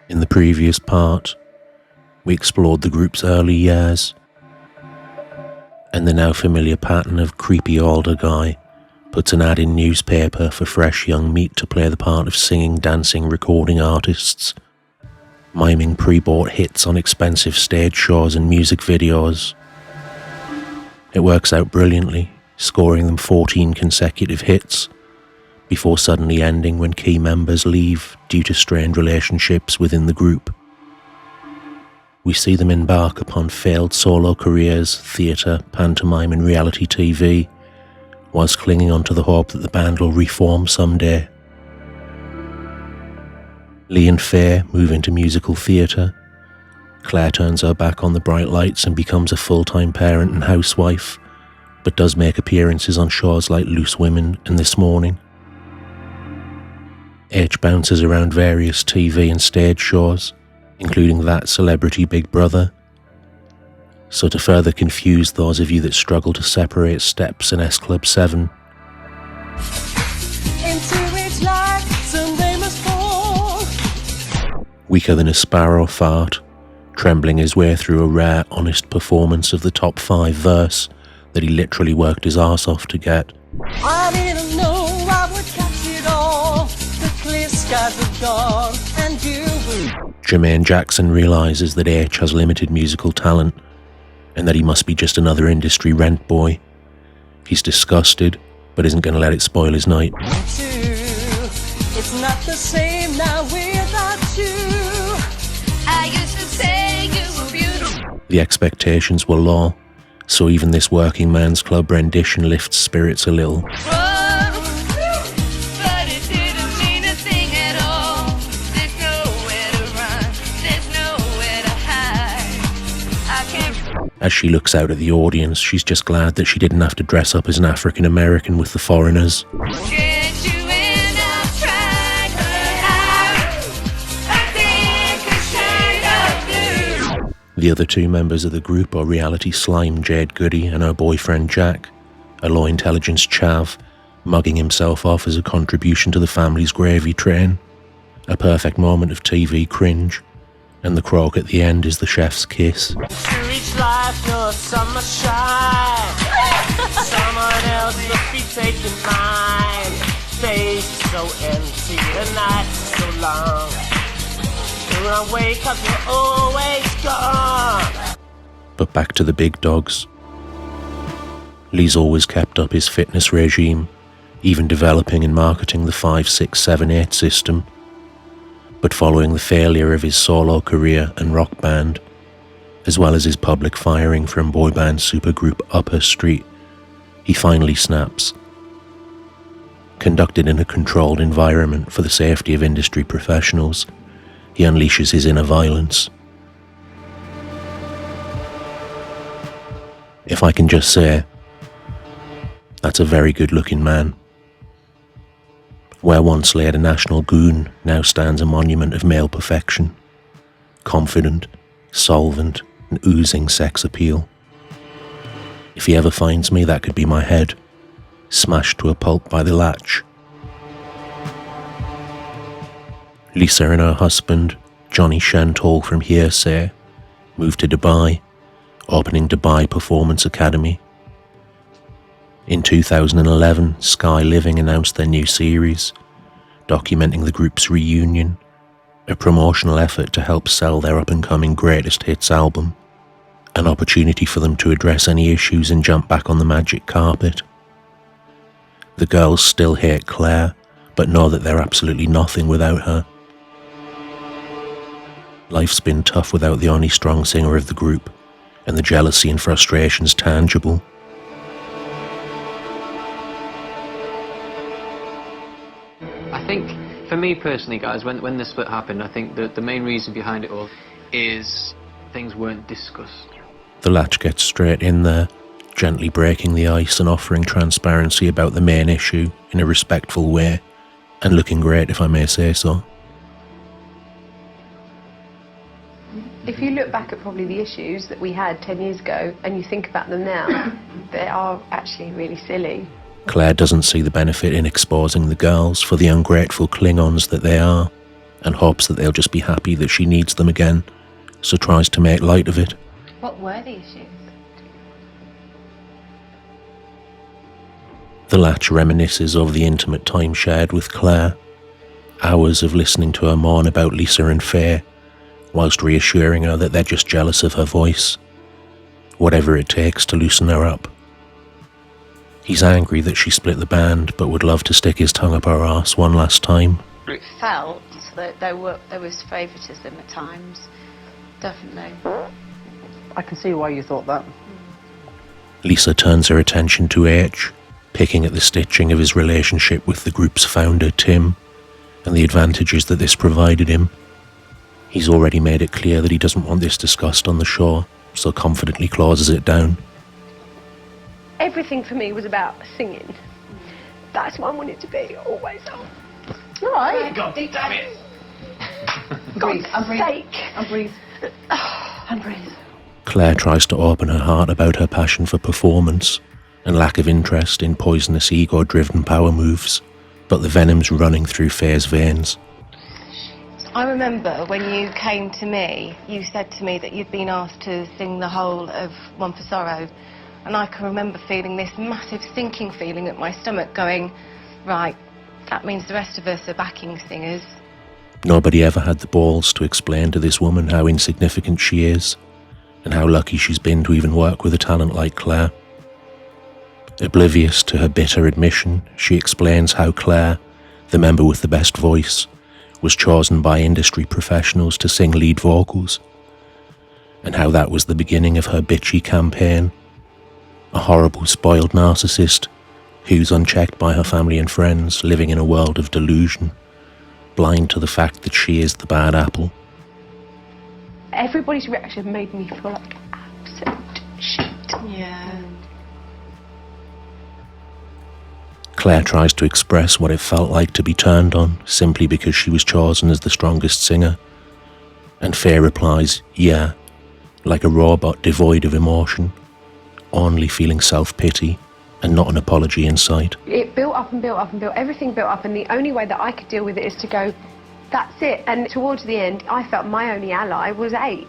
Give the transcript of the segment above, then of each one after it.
In the previous part, we explored the group's early years and the now familiar pattern of creepy older guy puts an ad in newspaper for fresh young meat to play the part of singing, dancing, recording artists, miming pre-bought hits on expensive stage shows and music videos. It works out brilliantly, scoring them 14 consecutive hits, before suddenly ending when key members leave due to strained relationships within the group. We see them embark upon failed solo careers, theatre, pantomime and reality TV, whilst clinging on to the hope that the band will reform someday. Lee and Faye move into musical theatre. Claire turns her back on the bright lights and becomes a full-time parent and housewife, but does make appearances on shows like Loose Women and This Morning. H bounces around various TV and stage shows, including that Celebrity Big Brother. So to further confuse those of you that struggle to separate Steps and S Club 7, weaker than a sparrow fart, trembling his way through a rare, honest performance of the top 5 verse that he literally worked his arse off to get. I didn't know I would catch it all. The clear skies of dawn, and you will. Jermaine Jackson realises that H has limited musical talent and that he must be just another industry rent boy. He's disgusted, but isn't going to let it spoil his night. It's not the same now without you. I used to say you were beautiful. The expectations were low, so even this working man's club rendition lifts spirits a little. As she looks out at the audience, she's just glad that she didn't have to dress up as an African American with the foreigners. The other 2 members of the group are reality slime Jade Goody and her boyfriend Jack, a low intelligence chav, mugging himself off as a contribution to the family's gravy train, a perfect moment of TV cringe, and the croak at the end is the chef's kiss. Life, your summer shine. Someone else must be taking mine. Space so empty, the night so long. When I wake up, you're always gone. But back to the big dogs. Lee's always kept up his fitness regime, even developing and marketing the 5, 6, 7, 8 system. But following the failure of his solo career and rock band, as well as his public firing from boy band supergroup Upper Street, he finally snaps. Conducted in a controlled environment for the safety of industry professionals, he unleashes his inner violence. If I can just say, that's a very good-looking man. Where once lay a national goon, now stands a monument of male perfection. Confident, solvent, and oozing sex appeal. If he ever finds me, that could be my head, smashed to a pulp by the latch. Lisa and her husband, Johnny Shentall from Hearsay, moved to Dubai, opening Dubai Performance Academy. In 2011, Sky Living announced their new series, documenting the group's reunion, a promotional effort to help sell their up-and-coming greatest hits album, an opportunity for them to address any issues and jump back on the magic carpet. The girls still hate Claire, but know that they're absolutely nothing without her. Life's been tough without the only strong singer of the group, and the jealousy and frustration's tangible. I think, for me personally, guys, when the split happened, I think that the main reason behind it all is things weren't discussed. The latch gets straight in there, gently breaking the ice and offering transparency about the main issue in a respectful way, and looking great, if I may say so. If you look back at probably the issues that we had 10 years ago and you think about them now, they are actually really silly. Claire doesn't see the benefit in exposing the girls for the ungrateful Klingons that they are, and hopes that they'll just be happy that she needs them again, so tries to make light of it. What were the issues? The Latch reminisces of the intimate time shared with Claire, hours of listening to her moan about Lisa and Faye, whilst reassuring her that they're just jealous of her voice, whatever it takes to loosen her up. He's angry that she split the band, but would love to stick his tongue up her arse one last time. It felt that there was favouritism at times, definitely. I can see why you thought that. Lisa turns her attention to H, picking at the stitching of his relationship with the group's founder, Tim, and the advantages that this provided him. He's already made it clear that he doesn't want this discussed on the show, so confidently closes it down. Everything for me was about singing. That's what I wanted to be, always. All right. God damn it! Breathe. And breathe. Sake. And breathe. And breathe. Claire tries to open her heart about her passion for performance and lack of interest in poisonous ego-driven power moves, but the venom's running through Faye's veins. I remember when you came to me, you said to me that you'd been asked to sing the whole of One for Sorrow, and I can remember feeling this massive sinking feeling at my stomach going, right, that means the rest of us are backing singers. Nobody ever had the balls to explain to this woman how insignificant she is, and how lucky she's been to even work with a talent like Claire. Oblivious to her bitter admission, she explains how Claire, the member with the best voice, was chosen by industry professionals to sing lead vocals, and how that was the beginning of her bitchy campaign. A horrible, spoiled narcissist who's unchecked by her family and friends, living in a world of delusion, blind to the fact that she is the bad apple. Everybody's reaction made me feel like absolute shit. Yeah. Claire tries to express what it felt like to be turned on simply because she was chosen as the strongest singer, and Faye replies, yeah, like a robot devoid of emotion, only feeling self-pity and not an apology in sight. It built up and built up and built, everything built up, and the only way that I could deal with it is to go, that's it. And towards the end, I felt my only ally was H.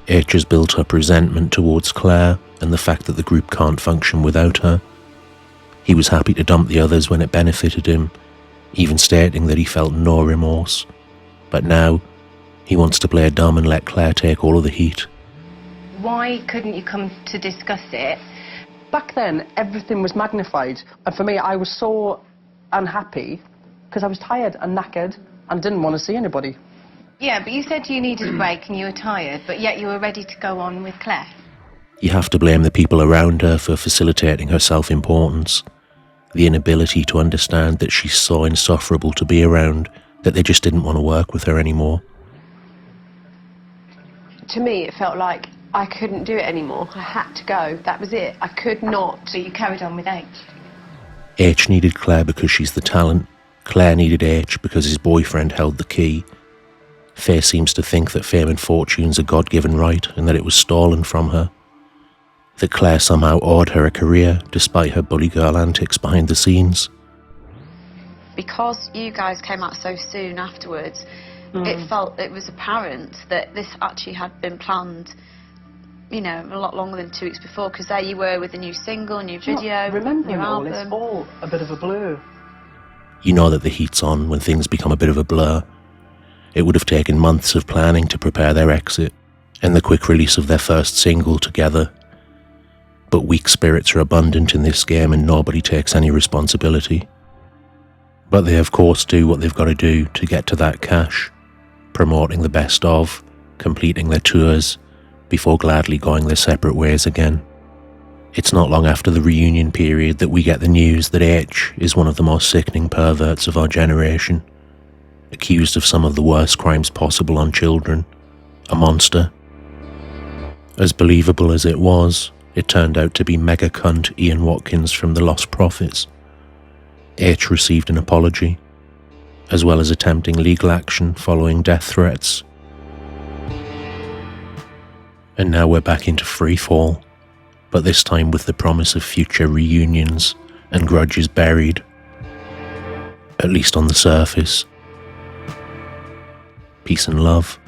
H has built up resentment towards Claire and the fact that the group can't function without her. He was happy to dump the others when it benefited him, even stating that he felt no remorse. But now, he wants to play dumb and let Claire take all of the heat. Why couldn't you come to discuss it? Back then, everything was magnified. And for me, I was so unhappy because I was tired and knackered and didn't want to see anybody. Yeah, but you said you needed a break and you were tired, but yet you were ready to go on with Claire. You have to blame the people around her for facilitating her self-importance, the inability to understand that she's so insufferable to be around that they just didn't want to work with her anymore. To me, it felt like I couldn't do it anymore. I had to go. That was it. I could not. So you carried on with H. H needed Claire because she's the talent. Claire needed H because his boyfriend held the key. Faye seems to think that fame and fortune's a God-given right and that it was stolen from her. That Claire somehow owed her a career despite her bully girl antics behind the scenes. Because you guys came out so soon afterwards, it was apparent that this actually had been planned, you know, a lot longer than 2 weeks before, because there you were with a new single, new video, Remembering new it all, album. it's all a bit of a blur. You know that the heat's on when things become a bit of a blur. It would have taken months of planning to prepare their exit, and the quick release of their first single together. But weak spirits are abundant in this game and nobody takes any responsibility. But they of course do what they've got to do to get to that cash, promoting the best of, completing their tours, before gladly going their separate ways again. It's not long after the reunion period that we get the news that H is one of the most sickening perverts of our generation, accused of some of the worst crimes possible on children, a monster. As believable as it was, it turned out to be mega cunt Ian Watkins from the Lost Prophets. H received an apology, as well as attempting legal action following death threats. And now we're back into free fall. but this time with the promise of future reunions and grudges buried, at least on the surface. Peace and love.